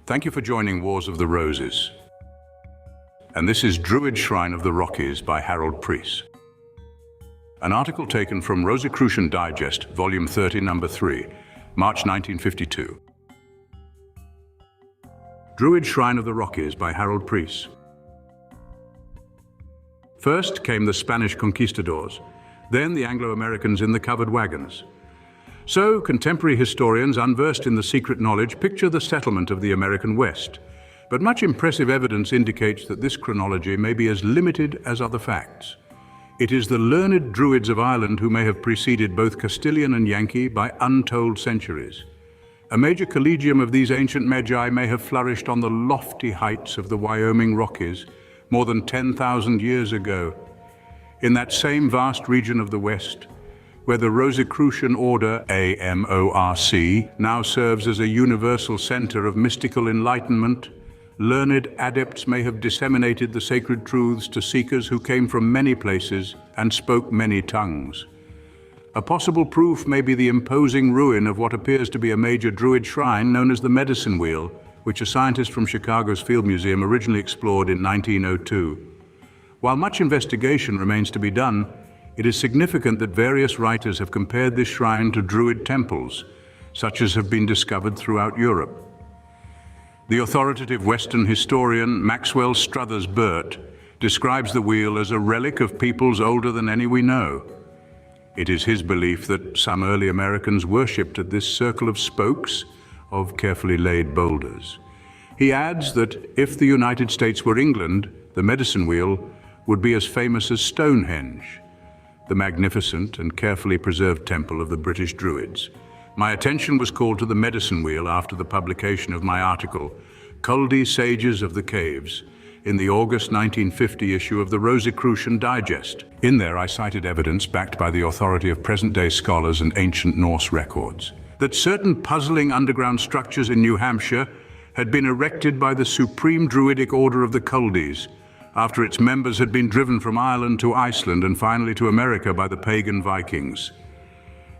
Thank you for joining Wars of the Roses. And this is Druid Shrine of the Rockies by Preece. An article taken from Rosicrucian Digest, Volume 30, Number 3, March 1952. Druid Shrine of the Rockies by Preece. First came the Spanish conquistadors, then the Anglo-Americans in the covered wagons. So, contemporary historians unversed in the secret knowledge picture the settlement of the American West, but much impressive evidence indicates that this chronology may be as limited as other facts. It is the learned Druids of Ireland who may have preceded both Castilian and Yankee by untold centuries. A major collegium of these ancient magi may have flourished on the lofty heights of the Wyoming Rockies more than 10,000 years ago. In that same vast region of the West, where the Rosicrucian order, AMORC, now serves as a universal center of mystical enlightenment, learned adepts may have disseminated the sacred truths to seekers who came from many places and spoke many tongues. A possible proof may be the imposing ruin of what appears to be a major Druid shrine known as the Medicine Wheel, which a scientist from Chicago's Field Museum originally explored in 1902. While much investigation remains to be done, it is significant that various writers have compared this shrine to Druid temples, such as have been discovered throughout Europe. The authoritative Western historian Maxwell Struthers Burt describes the wheel as a relic of peoples older than any we know. It is his belief that some early Americans worshipped at this circle of spokes of carefully laid boulders. He adds that if the United States were England, the Medicine Wheel would be as famous as Stonehenge, the magnificent and carefully preserved temple of the British Druids. My attention was called to the Medicine Wheel after the publication of my article, Culdee Sages of the Caves, in the August 1950 issue of the Rosicrucian Digest. In there, I cited evidence backed by the authority of present-day scholars and ancient Norse records, that certain puzzling underground structures in New Hampshire had been erected by the supreme Druidic order of the Culdees, after its members had been driven from Ireland to Iceland and finally to America by the pagan Vikings.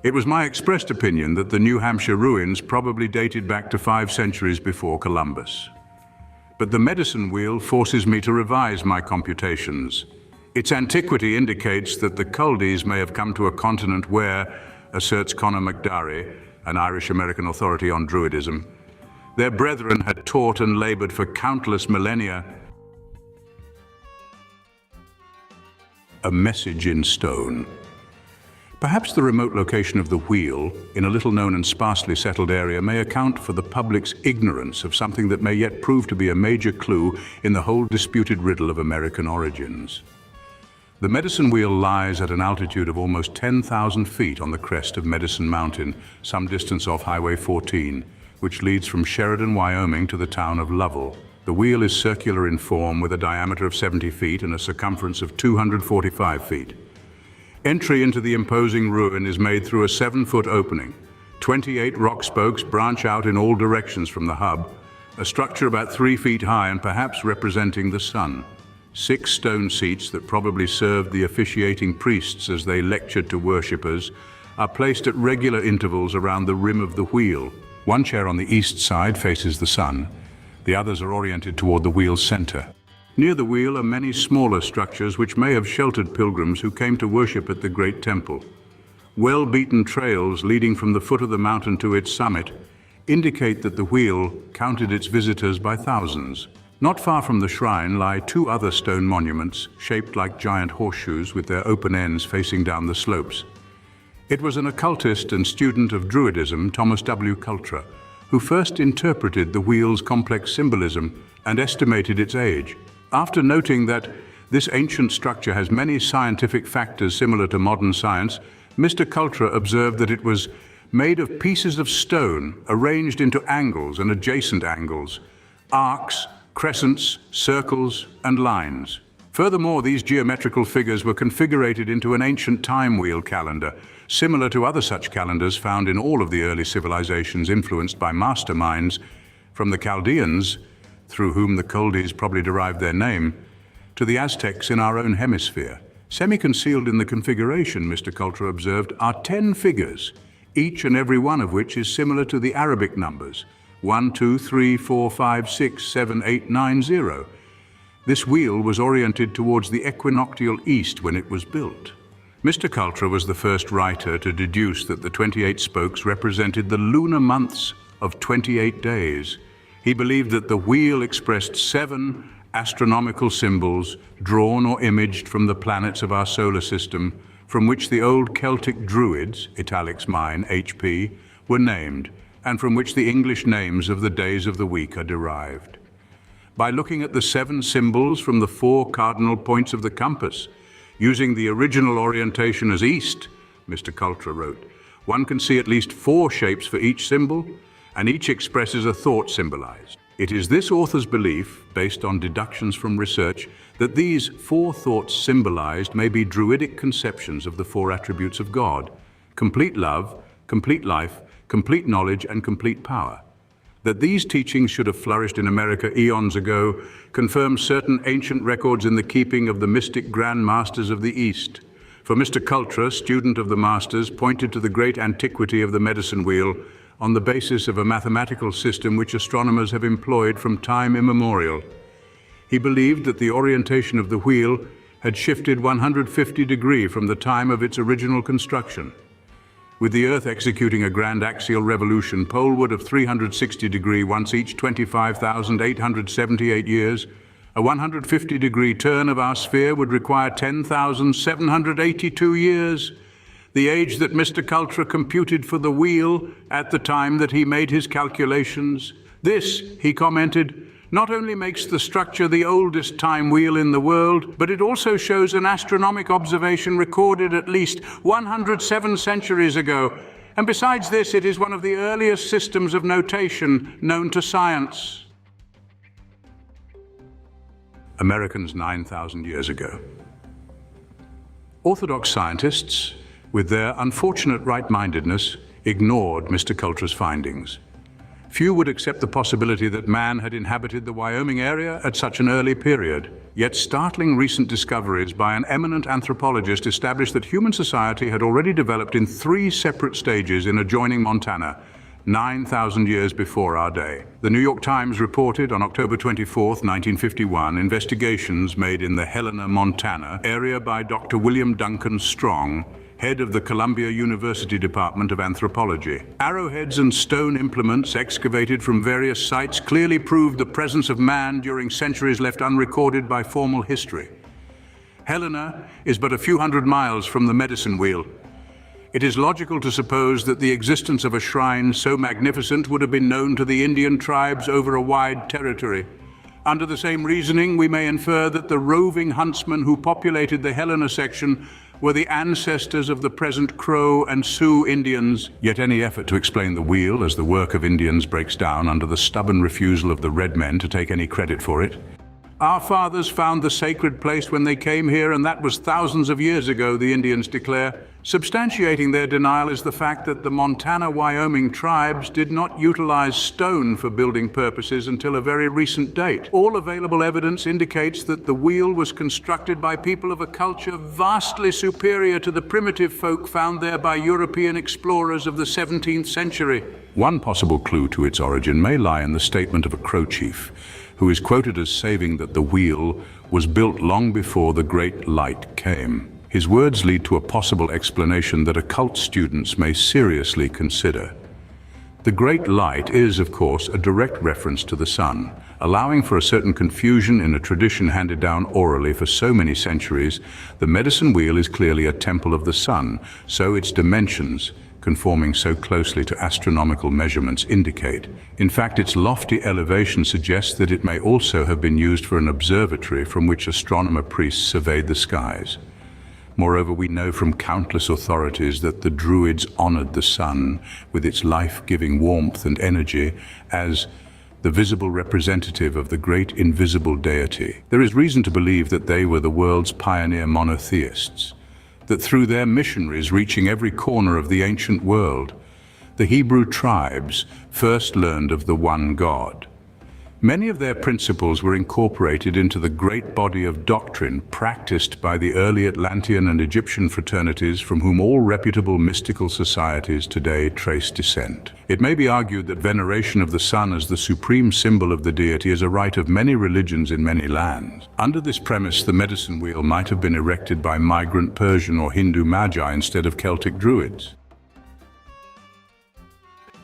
It was my expressed opinion that the New Hampshire ruins probably dated back to 5 centuries before Columbus. But the Medicine Wheel forces me to revise my computations. Its antiquity indicates that the Culdees may have come to a continent where, asserts Conor McDarry, an Irish-American authority on Druidism, their brethren had taught and labored for countless millennia. A message in stone. Perhaps the remote location of the wheel, in a little-known and sparsely settled area, may account for the public's ignorance of something that may yet prove to be a major clue in the whole disputed riddle of American origins. The Medicine Wheel lies at an altitude of almost 10,000 feet on the crest of Medicine Mountain, some distance off Highway 14, which leads from Sheridan, Wyoming to the town of Lovell. The wheel is circular in form with a diameter of 70 feet and a circumference of 245 feet. Entry into the imposing ruin is made through a 7-foot opening. 28 rock spokes branch out in all directions from the hub, a structure about 3 feet high and perhaps representing the sun. 6 stone seats that probably served the officiating priests as they lectured to worshippers are placed at regular intervals around the rim of the wheel. One chair on the east side faces the sun. The others are oriented toward the wheel's center. Near the wheel are many smaller structures which may have sheltered pilgrims who came to worship at the great temple. Well-beaten trails leading from the foot of the mountain to its summit indicate that the wheel counted its visitors by thousands. Not far from the shrine lie 2 other stone monuments shaped like giant horseshoes with their open ends facing down the slopes. It was an occultist and student of Druidism, Thomas W. Cultra, who first interpreted the wheel's complex symbolism and estimated its age. After noting that this ancient structure has many scientific factors similar to modern science, Mr. Cultra observed that it was made of pieces of stone arranged into angles and adjacent angles, arcs, crescents, circles, and lines. Furthermore, these geometrical figures were configurated into an ancient time wheel calendar, similar to other such calendars found in all of the early civilizations influenced by masterminds, from the Chaldeans, through whom the Culdees probably derived their name, to the Aztecs in our own hemisphere. Semi-concealed in the configuration, Mr. Cultra observed, are 10 figures, each and every one of which is similar to the Arabic numbers, 1, 2, 3, 4, 5, 6, 7, 8, 9, 0. This wheel was oriented towards the equinoctial east when it was built. Mr. Cultra was the first writer to deduce that the 28 spokes represented the lunar months of 28 days. He believed that the wheel expressed 7 astronomical symbols drawn or imaged from the planets of our solar system, from which the old Celtic Druids, italics mine, HP, were named, and from which the English names of the days of the week are derived. By looking at the 7 symbols from the 4 cardinal points of the compass, using the original orientation as east, Mr. Cultra wrote, one can see at least 4 shapes for each symbol, and each expresses a thought symbolized. It is this author's belief, based on deductions from research, that these 4 thoughts symbolized may be Druidic conceptions of the 4 attributes of God: complete love, complete life, complete knowledge, and complete power. That these teachings should have flourished in America eons ago confirms certain ancient records in the keeping of the mystic Grand Masters of the East. For Mr. Cultra, student of the Masters, pointed to the great antiquity of the medicine wheel on the basis of a mathematical system which astronomers have employed from time immemorial. He believed that the orientation of the wheel had shifted 150 degrees from the time of its original construction. With the Earth executing a grand axial revolution poleward of 360 degrees once each 25,878 years, a 150-degree turn of our sphere would require 10,782 years, the age that Mr. Cultra computed for the wheel at the time that he made his calculations. This, he commented, not only makes the structure the oldest time wheel in the world, but it also shows an astronomic observation recorded at least 107 centuries ago. And besides this, it is one of the earliest systems of notation known to science. Americans 9,000 years ago. Orthodox scientists, with their unfortunate right-mindedness, ignored Mr. Cultra's findings. Few would accept the possibility that man had inhabited the Wyoming area at such an early period. Yet startling recent discoveries by an eminent anthropologist established that human society had already developed in 3 separate stages in adjoining Montana, 9,000 years before our day. The New York Times reported on October 24, 1951, investigations made in the Helena, Montana area by Dr. William Duncan Strong, head of the Columbia University Department of Anthropology. Arrowheads and stone implements excavated from various sites clearly proved the presence of man during centuries left unrecorded by formal history. Helena is but a few hundred miles from the medicine wheel. It is logical to suppose that the existence of a shrine so magnificent would have been known to the Indian tribes over a wide territory. Under the same reasoning, we may infer that the roving huntsmen who populated the Helena section were the ancestors of the present Crow and Sioux Indians. Yet any effort to explain the wheel as the work of Indians breaks down under the stubborn refusal of the red men to take any credit for it. Our fathers found the sacred place when they came here, and that was thousands of years ago, the Indians declare. Substantiating their denial is the fact that the Montana-Wyoming tribes did not utilize stone for building purposes until a very recent date. All available evidence indicates that the wheel was constructed by people of a culture vastly superior to the primitive folk found there by European explorers of the 17th century. One possible clue to its origin may lie in the statement of a Crow chief, who is quoted as saying that the wheel was built long before the Great Light came. His words lead to a possible explanation that occult students may seriously consider. The Great Light is, of course, a direct reference to the sun, allowing for a certain confusion in a tradition handed down orally for so many centuries. The medicine wheel is clearly a temple of the sun, so its dimensions, conforming so closely to astronomical measurements, indicate. In fact, its lofty elevation suggests that it may also have been used for an observatory from which astronomer Preece surveyed the skies. Moreover, we know from countless authorities that the Druids honored the sun with its life-giving warmth and energy as the visible representative of the great invisible deity. There is reason to believe that they were the world's pioneer monotheists, that through their missionaries reaching every corner of the ancient world, the Hebrew tribes first learned of the one God. Many of their principles were incorporated into the great body of doctrine practiced by the early Atlantean and Egyptian fraternities from whom all reputable mystical societies today trace descent. It may be argued that veneration of the sun as the supreme symbol of the deity is a rite of many religions in many lands. Under this premise, the medicine wheel might have been erected by migrant Persian or Hindu magi instead of Celtic Druids.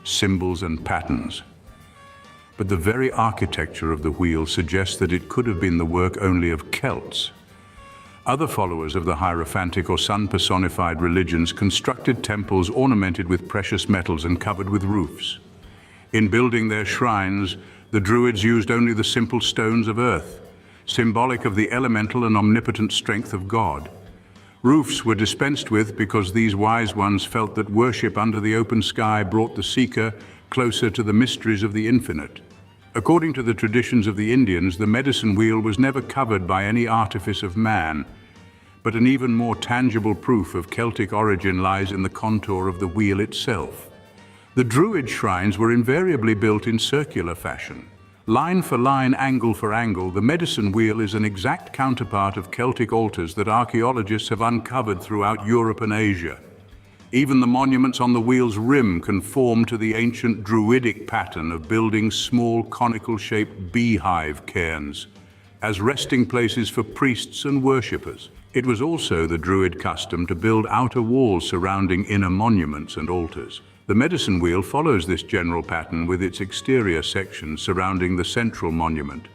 Symbols and patterns. But the very architecture of the wheel suggests that it could have been the work only of Celts. Other followers of the Hierophantic or sun-personified religions constructed temples ornamented with precious metals and covered with roofs. In building their shrines, the Druids used only the simple stones of earth, symbolic of the elemental and omnipotent strength of God. Roofs were dispensed with because these wise ones felt that worship under the open sky brought the seeker closer to the mysteries of the infinite. According to the traditions of the Indians, the medicine wheel was never covered by any artifice of man, but an even more tangible proof of Celtic origin lies in the contour of the wheel itself. The Druid shrines were invariably built in circular fashion. Line for line, angle for angle, the medicine wheel is an exact counterpart of Celtic altars that archaeologists have uncovered throughout Europe and Asia. Even the monuments on the wheel's rim conform to the ancient Druidic pattern of building small conical-shaped beehive cairns as resting places for priests and worshippers. It was also the Druid custom to build outer walls surrounding inner monuments and altars. The medicine wheel follows this general pattern with its exterior sections surrounding the central monument,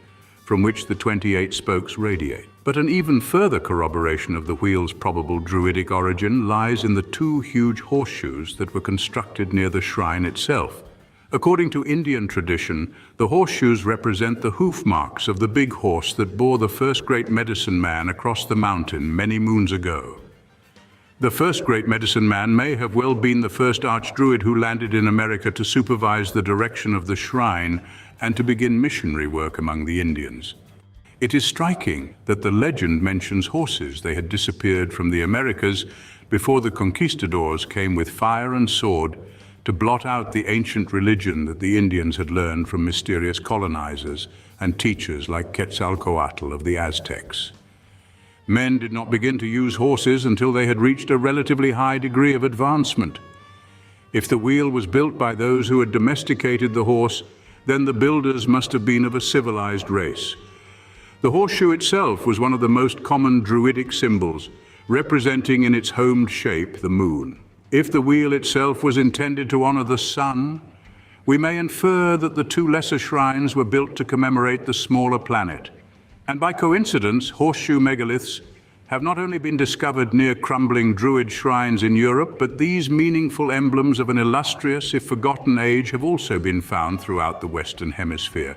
from which the 28 spokes radiate. But an even further corroboration of the wheel's probable Druidic origin lies in the two huge horseshoes that were constructed near the shrine itself. According to Indian tradition, the horseshoes represent the hoof marks of the big horse that bore the first great medicine man across the mountain many moons ago. The first great medicine man may have well been the first archdruid who landed in America to supervise the direction of the shrine and to begin missionary work among the Indians. It is striking that the legend mentions horses. They had disappeared from the Americas before the conquistadors came with fire and sword to blot out the ancient religion that the Indians had learned from mysterious colonizers and teachers like Quetzalcoatl of the Aztecs. Men did not begin to use horses until they had reached a relatively high degree of advancement. If the wheel was built by those who had domesticated the horse, then the builders must have been of a civilized race. The horseshoe itself was one of the most common Druidic symbols, representing in its homed shape the moon. If the wheel itself was intended to honor the sun, we may infer that the two lesser shrines were built to commemorate the smaller planet. And by coincidence, horseshoe megaliths have not only been discovered near crumbling Druid shrines in Europe, but these meaningful emblems of an illustrious, if forgotten age have also been found throughout the Western Hemisphere.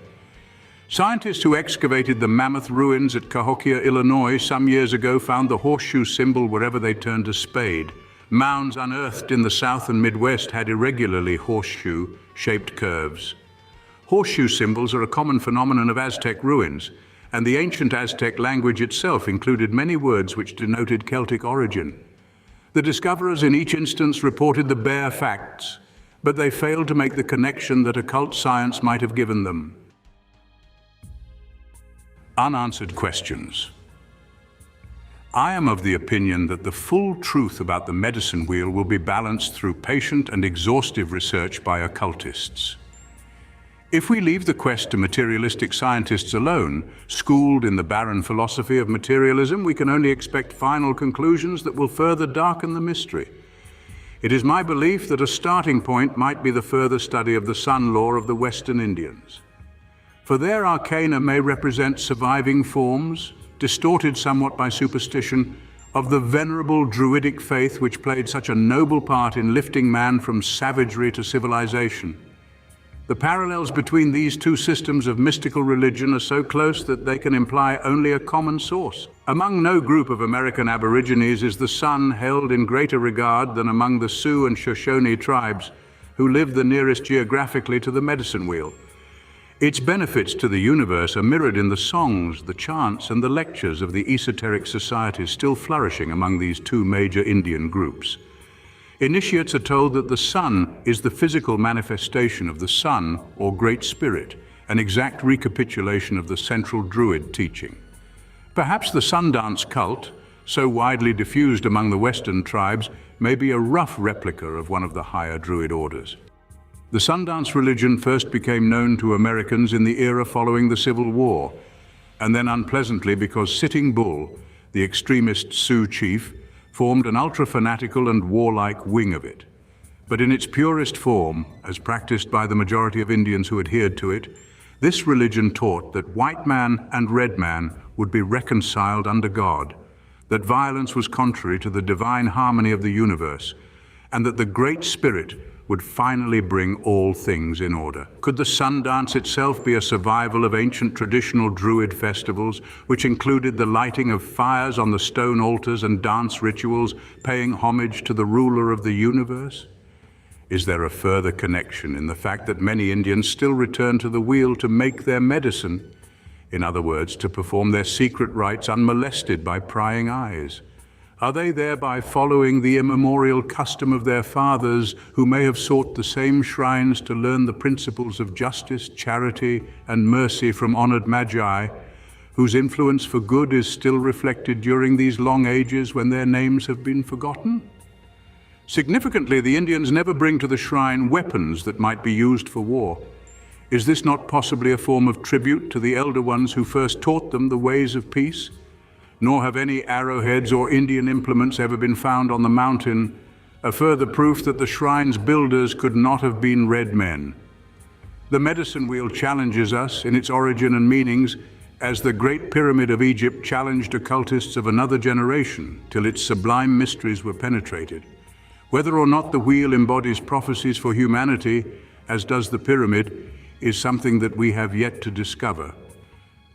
Scientists who excavated the mammoth ruins at Cahokia, Illinois, some years ago found the horseshoe symbol wherever they turned a spade. Mounds unearthed in the South and Midwest had irregularly horseshoe-shaped curves. Horseshoe symbols are a common phenomenon of Aztec ruins, and the ancient Aztec language itself included many words which denoted Celtic origin. The discoverers in each instance reported the bare facts, but they failed to make the connection that occult science might have given them. Unanswered questions. I am of the opinion that the full truth about the medicine wheel will be balanced through patient and exhaustive research by occultists. If we leave the quest to materialistic scientists alone, schooled in the barren philosophy of materialism, we can only expect final conclusions that will further darken the mystery. It is my belief that a starting point might be the further study of the sun lore of the Western Indians. For their arcana may represent surviving forms, distorted somewhat by superstition, of the venerable Druidic faith which played such a noble part in lifting man from savagery to civilization. The parallels between these two systems of mystical religion are so close that they can imply only a common source. Among no group of American Aborigines is the sun held in greater regard than among the Sioux and Shoshone tribes, who live the nearest geographically to the medicine wheel. Its benefits to the universe are mirrored in the songs, the chants, and the lectures of the esoteric societies still flourishing among these two major Indian groups. Initiates are told that the sun is the physical manifestation of the sun or Great Spirit, an exact recapitulation of the central Druid teaching. Perhaps the Sundance cult, so widely diffused among the Western tribes, may be a rough replica of one of the higher Druid orders. The Sundance religion first became known to Americans in the era following the Civil War, and then unpleasantly because Sitting Bull, the extremist Sioux chief, formed an ultra-fanatical and warlike wing of it. But in its purest form, as practiced by the majority of Indians who adhered to it, this religion taught that white man and red man would be reconciled under God, that violence was contrary to the divine harmony of the universe, and that the Great Spirit would finally bring all things in order. Could the Sundance itself be a survival of ancient traditional Druid festivals, which included the lighting of fires on the stone altars and dance rituals, paying homage to the ruler of the universe? Is there a further connection in the fact that many Indians still return to the wheel to make their medicine? In other words, to perform their secret rites unmolested by prying eyes? Are they thereby following the immemorial custom of their fathers who may have sought the same shrines to learn the principles of justice, charity, and mercy from honored magi, whose influence for good is still reflected during these long ages when their names have been forgotten? Significantly, the Indians never bring to the shrine weapons that might be used for war. Is this not possibly a form of tribute to the elder ones who first taught them the ways of peace? Nor have any arrowheads or Indian implements ever been found on the mountain, a further proof that the shrine's builders could not have been red men. The medicine wheel challenges us in its origin and meanings, as the Great Pyramid of Egypt challenged occultists of another generation till its sublime mysteries were penetrated. Whether or not the wheel embodies prophecies for humanity, as does the pyramid, is something that we have yet to discover.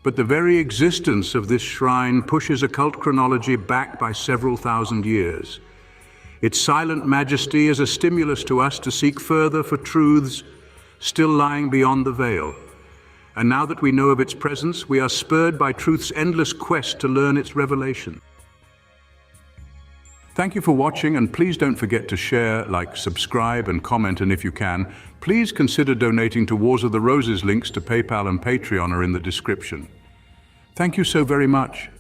But the very existence of this shrine pushes occult chronology back by several thousand years. Its silent majesty is a stimulus to us to seek further for truths still lying beyond the veil. And now that we know of its presence, we are spurred by truth's endless quest to learn its revelation. Thank you for watching, and please don't forget to share, like, subscribe, and comment, and if you can, please consider donating to Wars of the Roses. Links to PayPal and Patreon are in the description. Thank you so very much.